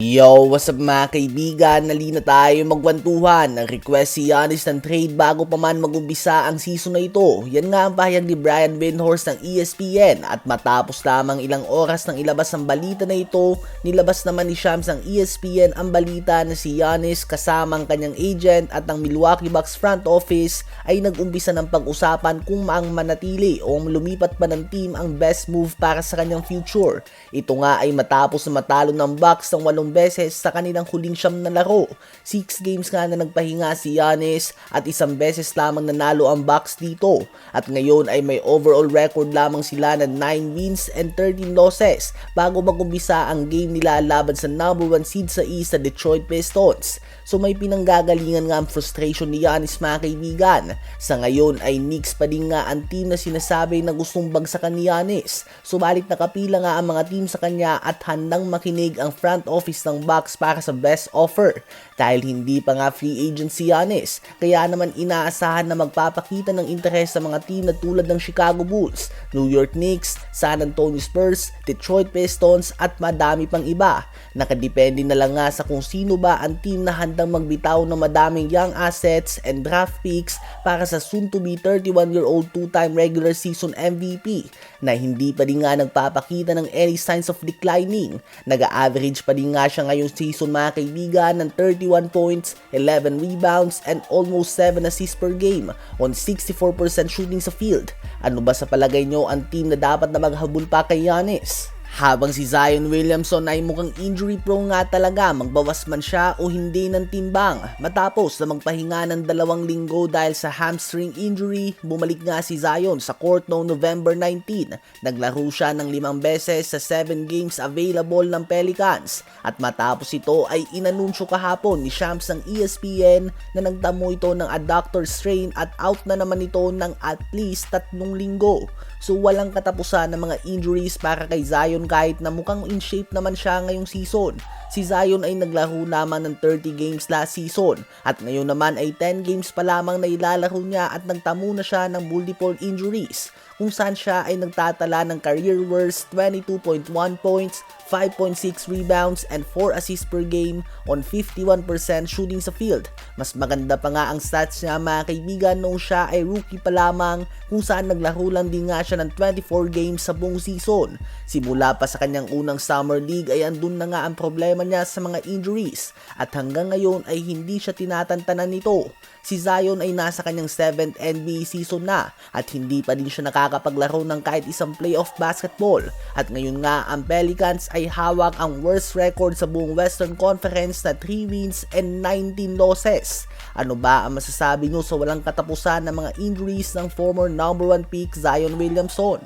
Yo, what's up mga kaibigan? Nalina tayo magkwentuhan. Nag-request si Giannis ng trade bago pa man mag-umpisa ang season na ito. Yan nga ang pahayag ni Brian Windhorst ng ESPN at matapos lamang ilang oras ng ilabas ang balita na ito, nilabas naman ni Shams ng ESPN ang balita na si Giannis kasama ang kanyang agent at ang Milwaukee Bucks front office ay nag-umpisa ng pag-usapan kung maang manatili o lumipat pa ng team ang best move para sa kanyang future. Ito nga ay matapos na matalo ng Bucks ng 8 beses sa kanilang huling 9 na laro. 6 games nga na nagpahinga si Giannis at 1 beses lamang nanalo ang Bucks dito. At ngayon ay may overall record lamang sila na 9 wins and 13 losses bago mag-umpisa ang game nila laban sa number 1 seed sa East na Detroit Pistons. So may pinanggagalingan nga ang frustration ni Giannis mga kaibigan. Sa ngayon ay Knicks pa din nga ang team na sinasabi na gustong bagsakan ni Giannis. Subalit nakapila nga ang mga team sa kanya at handang makinig ang front office ng Bucks para sa best offer. Dahil hindi pa nga free agent si Giannis, kaya naman inaasahan na magpapakita ng interes sa mga team na tulad ng Chicago Bulls, New York Knicks, San Antonio Spurs, Detroit Pistons at madami pang iba. Nakadepende na lang nga sa kung sino ba ang team na handang magbitaw ng madaming young assets and draft picks para sa soon-to-be 31-year-old two-time regular season MVP na hindi pa din nga nagpapakita ng any signs of declining. Nag-average pa din nga siya ngayong season mga kaibigan ng 31 points, 11 rebounds and almost 7 assists per game on 64% shooting sa field. Ano ba sa palagay nyo ang team na dapat na maghabol pa kay Giannis? Habang si Zion Williamson ay mukhang injury prone nga talaga, magbawas man siya o hindi ng timbang. Matapos na magpahinga ng 2 linggo dahil sa hamstring injury, bumalik nga si Zion sa court noong November 19. Naglaro siya ng 5 beses sa 7 games available ng Pelicans. At matapos ito ay inanunsyo kahapon ni Shams ng ESPN na nagtamo ito ng adductor strain at out na naman ito ng at least 3 linggo. So walang katapusan ng mga injuries para kay Zion kahit na mukhang in shape naman siya ngayong season. Si Zion ay naglaro naman ng 30 games last season at ngayon naman ay 10 games pa lamang na ilalaro niya at nagtamo na siya ng multiple injuries kung saan siya ay nagtatala ng career worst 22.1 points, 5.6 rebounds and 4 assists per game on 51% shooting sa field. Mas maganda pa nga ang stats niya mga kaibigan noong siya ay rookie pa lamang kung saan naglaro lang din nga siya ng 24 games sa buong season. Simula pa sa kanyang unang summer league ay andun na nga ang problema niya sa mga injuries at hanggang ngayon ay hindi siya tinatantanan nito. Si Zion ay nasa kanyang 7th NBA season na at hindi pa din siya nakakapaglaro ng kahit isang playoff basketball. At ngayon nga ang Pelicans ay hawak ang worst record sa buong Western Conference na 3 wins and 19 losses. Ano ba ang masasabi nyo sa walang katapusan ng mga injuries ng former number 1 pick Zion Williamson?